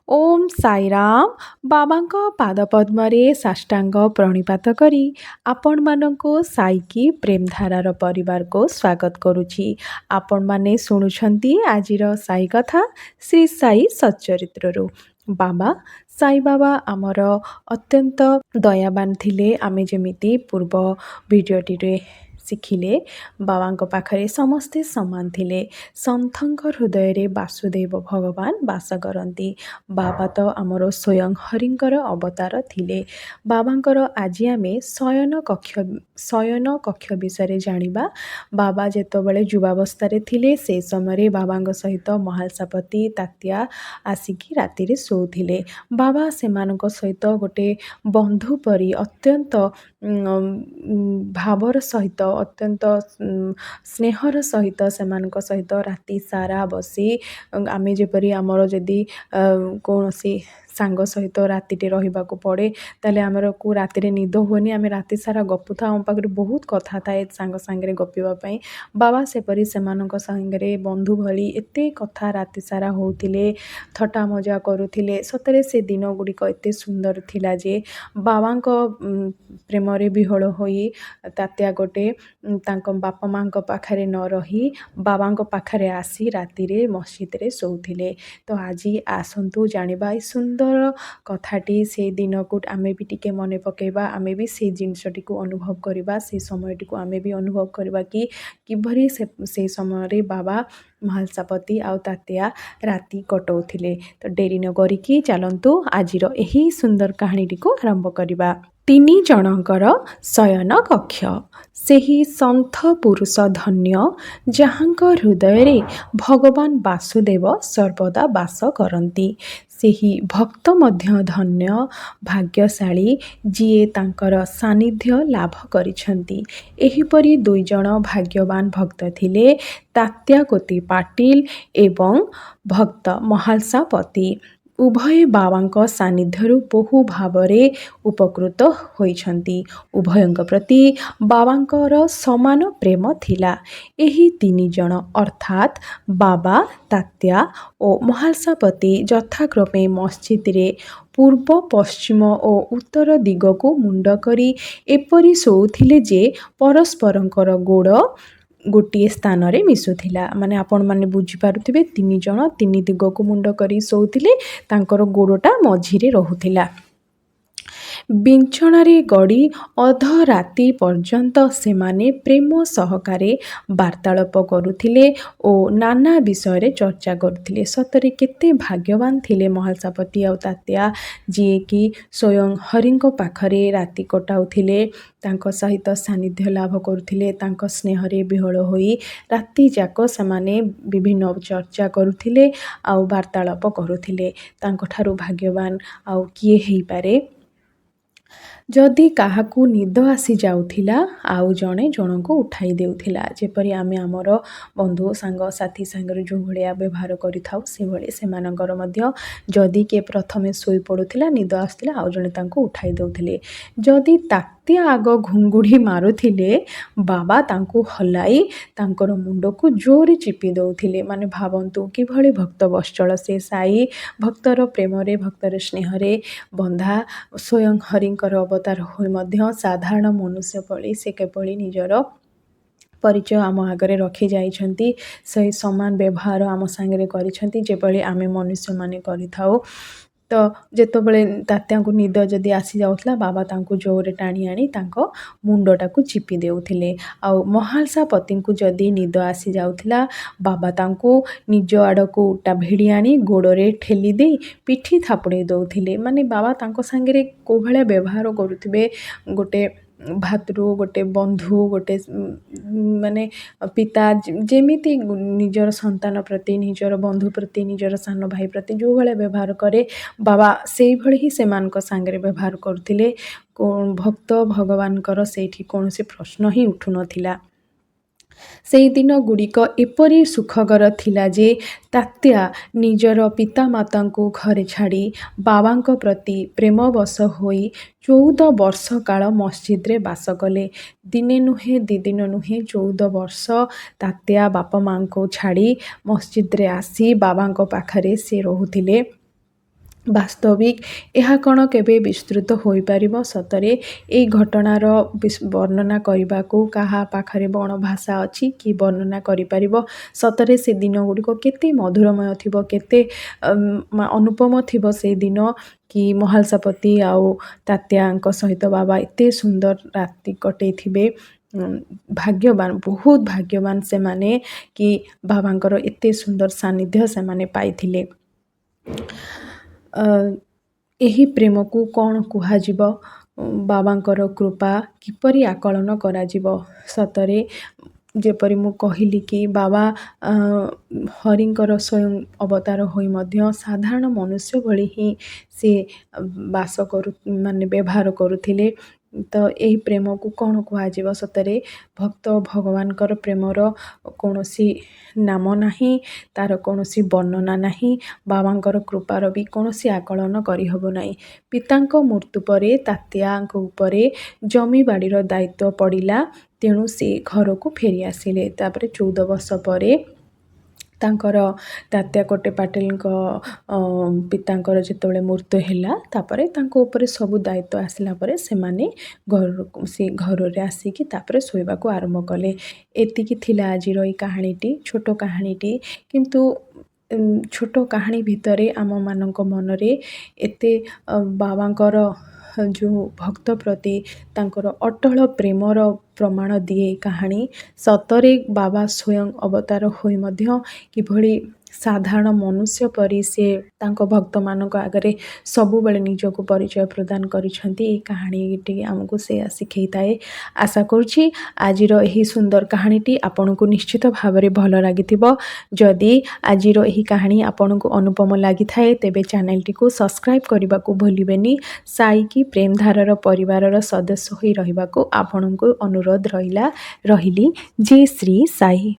ଓମ୍ ସାଇରାମ। ବାବାଙ୍କ ପାଦପଦ୍ମରେ ସାଷ୍ଟାଙ୍ଗ ପ୍ରଣିପାତ କରି ଆପଣମାନଙ୍କୁ ସାଇକି ପ୍ରେମଧାରାର ପରିବାରକୁ ସ୍ୱାଗତ କରୁଛି। ଆପଣମାନେ ଶୁଣୁଛନ୍ତି ଆଜିର ସାଇ କଥା ଶ୍ରୀ ସାଇ ସଚ୍ଚରିତ୍ରରୁ। ବାବା ସାଇବାବା ଆମର ଅତ୍ୟନ୍ତ ଦୟାବାନ ଥିଲେ। ଆମେ ଯେମିତି ପୂର୍ବ ଭିଡ଼ିଓଟିରେ ଶିଖିଲେ ବାବାଙ୍କ ପାଖରେ ସମସ୍ତେ ସମାନ ଥିଲେ। ସନ୍ଥଙ୍କ ହୃଦୟରେ ବାସୁଦେବ ଭଗବାନ ବାସ କରନ୍ତି। ବାବା ତ ଆମର ସ୍ୱୟଂ ହରିଙ୍କର ଅବତାର ଥିଲେ। ବାବାଙ୍କର ଆଜି ଆମେ ଶୟନ କକ୍ଷ ବିଷୟରେ ଜାଣିବା। ବାବା ଯେତେବେଳେ ଯୁବାବସ୍ଥାରେ ଥିଲେ ସେ ସମୟରେ ବାବାଙ୍କ ସହିତ ମହାଲସାପତି ତାତ୍ୟା ଆସିକି ରାତିରେ ଶୋଉଥିଲେ। ବାବା ସେମାନଙ୍କ ସହିତ ଗୋଟେ ବନ୍ଧୁ ପରି ଅତ୍ୟନ୍ତ ଭାବର ସହିତ ଅତ୍ୟନ୍ତ ସ୍ନେହର ସହିତ ସେମାନଙ୍କ ସହିତ ରାତି ସାରା ବସି ଆମେ ଯେପରି ଆମର ଯଦି କୌଣସି ସାଙ୍ଗ ସହିତ ରାତିଟେ ରହିବାକୁ ପଡ଼େ ତାହେଲେ ଆମରକୁ ରାତିରେ ନିଦ ହୁଏନି, ଆମେ ରାତି ସାରା ଗପୁଥାଉ। ଆମ ପାଖରେ ବହୁତ କଥା ଥାଏ ସାଙ୍ଗ ସାଙ୍ଗରେ ଗପିବା ପାଇଁ। ବାବା ସେପରି ସେମାନଙ୍କ ସାଙ୍ଗରେ ବନ୍ଧୁ ଭଳି ଏତେ କଥା ରାତି ସାରା ହେଉଥିଲେ, ଥଟ୍ଟା ମଜା କରୁଥିଲେ। ସତରେ ସେ ଦିନ ଗୁଡ଼ିକ ଏତେ ସୁନ୍ଦର ଥିଲା ଯେ ବାବାଙ୍କ ପ୍ରେମରେ ବିହଳ ହୋଇ ତାତ୍ୟା ଗୋଟେ ତାଙ୍କ ବାପା ମାଆଙ୍କ ପାଖରେ ନ ରହି ବାବାଙ୍କ ପାଖରେ ଆସି ରାତିରେ ମସଜିଦରେ ଶୋଉଥିଲେ। ତ ଆଜି ଆସନ୍ତୁ ଜାଣିବା ଏ ସୁନ୍ଦର କଥାଟି। ସେଇ ଦିନକୁ ଆମେ ବି ଟିକେ ମନେ ପକାଇବା, ଆମେ ବି ସେଇ ଜିନିଷଟିକୁ ଅନୁଭବ କରିବା, ସେଇ ସମୟଟିକୁ ଆମେ ବି ଅନୁଭବ କରିବା କି କିଭଳି ସେଇ ସମୟରେ ବାବା ମହାଲସାପତି ଆଉ ତାତ୍ୟା ରାତି କଟାଉଥିଲେ। ତ ଡେରି ନ କରିକି ଚାଲନ୍ତୁ ଆଜିର ଏହି ସୁନ୍ଦର କାହାଣୀଟିକୁ ଆରମ୍ଭ କରିବା। 3 ଜଣଙ୍କର ଶୟନ କକ୍ଷ। ସେହି ସନ୍ଥ ପୁରୁଷ ଧନ୍ୟ ଯାହାଙ୍କ ହୃଦୟରେ ଭଗବାନ ବାସୁଦେବ ସର୍ବଦା ବାସ କରନ୍ତି। ସେହି ଭକ୍ତ ମଧ୍ୟ ଧନ୍ୟ ଭାଗ୍ୟଶାଳୀ ଯିଏ ତାଙ୍କର ସାନ୍ନିଧ୍ୟ ଲାଭ କରିଛନ୍ତି। ଏହିପରି 2 ଜଣ ଭାଗ୍ୟବାନ ଭକ୍ତ ଥିଲେ ତାତ୍ୟା କୋତି ପାଟିଲ ଏବଂ ଭକ୍ତ ମହାଲସାପତି। ଉଭୟେ ବାବାଙ୍କ ସାନ୍ନିଧ୍ୟରୁ ବହୁ ଭାବରେ ଉପକୃତ ହୋଇଛନ୍ତି। ଉଭୟଙ୍କ ପ୍ରତି ବାବାଙ୍କର ସମାନ ପ୍ରେମ ଥିଲା। ଏହି 3 ଜଣ ଅର୍ଥାତ୍ ବାବା ତାତ୍ୟା ଓ ମହାଲସାପତି ଯଥାକ୍ରମେ ମସଜିଦରେ ପୂର୍ବ ପଶ୍ଚିମ ଓ ଉତ୍ତର ଦିଗକୁ ମୁଣ୍ଡ କରି ଏପରି ଶୋଉଥିଲେ ଯେ ପରସ୍ପରଙ୍କର ଗୋଡ଼ ଗୋଟିଏ ସ୍ଥାନରେ ମିଶୁଥିଲା। ମାନେ ଆପଣମାନେ ବୁଝିପାରୁଥିବେ 3 ଜଣ 3 ଦିଗକୁ ମୁଣ୍ଡ କରି ଶୋଉଥିଲେ, ତାଙ୍କର ଗୋଡ଼ଟା ମଝିରେ ରହୁଥିଲା। ବିଛଣାରେ ଗଡ଼ି ଅଧରାତି ପର୍ଯ୍ୟନ୍ତ ସେମାନେ ପ୍ରେମ ସହକାରେ ବାର୍ତ୍ତାଳାପ କରୁଥିଲେ ଓ ନାନା ବିଷୟରେ ଚର୍ଚ୍ଚା କରୁଥିଲେ। ସତରେ କେତେ ଭାଗ୍ୟବାନ ଥିଲେ ମହାଲସାପତି ଆଉ ତାତ୍ୟା, ଯିଏକି ସ୍ୱୟଂ ହରିଙ୍କ ପାଖରେ ରାତି କଟାଉଥିଲେ, ତାଙ୍କ ସହିତ ସାନ୍ନିଧ୍ୟ ଲାଭ କରୁଥିଲେ। ତାଙ୍କ ସ୍ନେହରେ ବିହଳ ହୋଇ ରାତି ଯାକ ସେମାନେ ବିଭିନ୍ନ ଚର୍ଚ୍ଚା କରୁଥିଲେ ଆଉ ବାର୍ତ୍ତାଳାପ କରୁଥିଲେ। ତାଙ୍କଠାରୁ ଭାଗ୍ୟବାନ ଆଉ କିଏ ହେଇପାରେ? ଯଦି କାହାକୁ ନିଦ ଆସିଯାଉଥିଲା ଆଉ ଜଣେ ଜଣଙ୍କୁ ଉଠାଇ ଦେଉଥିଲା। ଯେପରି ଆମେ ଆମର ବନ୍ଧୁ ସାଙ୍ଗସାଥି ସାଙ୍ଗରେ ଯେଉଁ ଭଳିଆ ବ୍ୟବହାର କରିଥାଉ ସେଭଳି ସେମାନଙ୍କର ମଧ୍ୟ ଯଦି କିଏ ପ୍ରଥମେ ଶୋଇପଡ଼ୁଥିଲା, ନିଦ ଆସୁଥିଲା, ଆଉ ଜଣେ ତାଙ୍କୁ ଉଠାଇ ଦେଉଥିଲେ। ଯଦି ତାତ୍ୟା ଆଗ ଘୁଙ୍ଗୁଡ଼ି ମାରୁଥିଲେ ବାବା ତାଙ୍କୁ ହଲାଇ ତାଙ୍କର ମୁଣ୍ଡକୁ ଜୋରେ ଚିପି ଦେଉଥିଲେ। ମାନେ ଭାବନ୍ତୁ କିଭଳି ଭକ୍ତ ବତ୍ସଳ ସେ ସାଇ ଭକ୍ତର ପ୍ରେମରେ ଭକ୍ତର ସ୍ନେହରେ ବନ୍ଧା ସ୍ୱୟଂ ହରିଙ୍କର ଅବତାର ହୋଇ ମଧ୍ୟ ସାଧାରଣ ମନୁଷ୍ୟ ଭଳି ସେ କିଭଳି ନିଜର ପରିଚୟ ଆମ ଆଗରେ ରଖି ଯାଇଛନ୍ତି। ସେହି ସମାନ ବ୍ୟବହାର ଆମ ସାଙ୍ଗରେ କରିଛନ୍ତି ଯେଭଳି ଆମେ ମନୁଷ୍ୟମାନେ କରିଥାଉ। ତ ଯେତେବେଳେ ତାତ୍ୟାଙ୍କୁ ନିଦ ଯଦି ଆସିଯାଉଥିଲା ବାବା ତାଙ୍କୁ ଜୋରରେ ଟାଣି ଆଣି ତାଙ୍କ ମୁଣ୍ଡଟାକୁ ଚିପି ଦେଉଥିଲେ। ଆଉ ମହାଲସାପତିଙ୍କୁ ଯଦି ନିଦ ଆସିଯାଉଥିଲା ବାବା ତାଙ୍କୁ ନିଜ ଆଡ଼କୁ ଭିଡ଼ି ଆଣି ଗୋଡ଼ରେ ଠେଲି ଦେଇ ପିଠି ଥାପୁଡ଼େଇ ଦେଉଥିଲେ। ମାନେ ବାବା ତାଙ୍କ ସାଙ୍ଗରେ କେଉଁ ଭଳିଆ ବ୍ୟବହାର କରୁଥିବେ, ଗୋଟେ ଭାତୃ, ଗୋଟେ ବନ୍ଧୁ, ଗୋଟେ ମାନେ ପିତା ଯେମିତି ନିଜର ସନ୍ତାନ ପ୍ରତି, ନିଜର ବନ୍ଧୁ ପ୍ରତି, ନିଜର ସାନ ଭାଇ ପ୍ରତି ଯେଉଁ ଭଳିଆ ବ୍ୟବହାର କରେ ବାବା ସେଇଭଳି ହିଁ ସେମାନଙ୍କ ସାଙ୍ଗରେ ବ୍ୟବହାର କରୁଥିଲେ। ଭକ୍ତ ଭଗବାନଙ୍କର ସେଇଠି କୌଣସି ପ୍ରଶ୍ନ ହିଁ ଉଠୁନଥିଲା। ସେହି ଦିନ ଗୁଡ଼ିକ ଏପରି ସୁଖକର ଥିଲା ଯେ ତାତ୍ୟା ନିଜର ପିତାମାତାଙ୍କୁ ଘରେ ଛାଡ଼ି ବାବାଙ୍କ ପ୍ରତି ପ୍ରେମବଶ ହୋଇ 14 ବର୍ଷ କାଳ ମସଜିଦରେ ବାସ କଲେ। ଦିନେ ନୁହେଁ 2 ଦିନ ନୁହେଁ 14 ବର୍ଷ ତାତ୍ୟା ବାପା ମାଆଙ୍କୁ ଛାଡ଼ି ମସଜିଦରେ ଆସି ବାବାଙ୍କ ପାଖରେ ସେ ରହୁଥିଲେ। ବାସ୍ତବିକ ଏହା କ'ଣ କେବେ ବିସ୍ତୃତ ହୋଇପାରିବ? ସତରେ ଏଇ ଘଟଣାର ବର୍ଣ୍ଣନା କରିବାକୁ କାହା ପାଖରେ ବଣ ଭାଷା ଅଛି କି ବର୍ଣ୍ଣନା କରିପାରିବ? ସତରେ ସେ ଦିନ ଗୁଡ଼ିକ କେତେ ମଧୁରମୟ ଥିବ, କେତେ ଅନୁପମ ଥିବ ସେଇ ଦିନ କି ମହାଲସାପତି ଆଉ ତାତ୍ୟାଙ୍କ ସହିତ ବାବା ଏତେ ସୁନ୍ଦର ରାତି କଟେଇଥିବେ। ଭାଗ୍ୟବାନ, ବହୁତ ଭାଗ୍ୟବାନ ସେମାନେ କି ବାବାଙ୍କର ଏତେ ସୁନ୍ଦର ସାନ୍ନିଧ୍ୟ ସେମାନେ ପାଇଥିଲେ। ଏହି ପ୍ରେମକୁ କ'ଣ କୁହାଯିବ? ବାବାଙ୍କର କୃପା କିପରି ଆକଳନ କରାଯିବ? ସତରେ ଯେପରି ମୁଁ କହିଲି କି ବାବା ହରିଙ୍କର ସ୍ୱୟଂ ଅବତାର ହୋଇ ମଧ୍ୟ ସାଧାରଣ ମନୁଷ୍ୟ ଭଳି ହିଁ ସେ ବ୍ୟବହାର କରୁଥିଲେ। ତ ଏହି ପ୍ରେମକୁ କ'ଣ କୁହାଯିବ? ସତରେ ଭକ୍ତ ଭଗବାନଙ୍କର ପ୍ରେମର କୌଣସି ନାମ ନାହିଁ, ତା'ର କୌଣସି ବର୍ଣ୍ଣନା ନାହିଁ। ବାବାଙ୍କର କୃପାର ବି କୌଣସି ଆକଳନ କରିହେବ ନାହିଁ। ପିତାଙ୍କ ମୃତ୍ୟୁ ପରେ ତାତ୍ୟାଙ୍କ ଉପରେ ଜମିବାଡ଼ିର ଦାୟିତ୍ୱ ପଡ଼ିଲା। ତେଣୁ ସେ ଘରକୁ ଫେରି ଆସିଲେ। ତାପରେ 14 ବର୍ଷ ପରେ ତାଙ୍କର ତାତ୍ୟା କୋଟେ ପାଟିଲଙ୍କ ପିତାଙ୍କର ଯେତେବେଳେ ମୃତ୍ୟୁ ହେଲା, ତାପରେ ତାଙ୍କ ଉପରେ ସବୁ ଦାୟିତ୍ୱ ଆସିଲା ପରେ ସେମାନେ ସେ ଘରରେ ଆସିକି ତାପରେ ଶୋଇବାକୁ ଆରମ୍ଭ କଲେ। ଏତିକି ଥିଲା ଆଜିର ଏଇ କାହାଣୀଟି, ଛୋଟ କାହାଣୀଟି। କିନ୍ତୁ ଛୋଟ କାହାଣୀ ଭିତରେ ଆମମାନଙ୍କ ମନରେ ଏତେ ବାବାଙ୍କର ଯେଉଁ ଭକ୍ତ ପ୍ରତି ତାଙ୍କର ଅଟଳ ପ୍ରେମର ପ୍ରମାଣ ଦିଏ କାହାଣୀ। ସତରେ ବାବା ସ୍ୱୟଂ ଅବତାର ହୋଇ ମଧ୍ୟ କିଭଳି ସାଧାରଣ ମନୁଷ୍ୟ ପରି ସେ ତାଙ୍କ ଭକ୍ତମାନଙ୍କ ଆଗରେ ସବୁବେଳେ ନିଜକୁ ପରିଚୟ ପ୍ରଦାନ କରିଛନ୍ତି। ଏହି କାହାଣୀଟି ଆମକୁ ସେୟା ଶିଖେଇଥାଏ। ଆଶା କରୁଛି ଆଜିର ଏହି ସୁନ୍ଦର କାହାଣୀଟି ଆପଣଙ୍କୁ ନିଶ୍ଚିତ ଭାବରେ ଭଲ ଲାଗିଥିବ। ଯଦି ଆଜିର ଏହି କାହାଣୀ ଆପଣଙ୍କୁ ଅନୁପମ ଲାଗିଥାଏ, ତେବେ ଚ୍ୟାନେଲଟିକୁ ସବସ୍କ୍ରାଇବ୍ କରିବାକୁ ଭୁଲିବେନି। ସାଇ କି ପ୍ରେମଧାରାର ପରିବାରର ସଦସ୍ୟ ହୋଇ ରହିବାକୁ ଆପଣଙ୍କୁ ଅନୁରୋଧ ରହିଲି। ଜୟ ଶ୍ରୀ ସାଇ।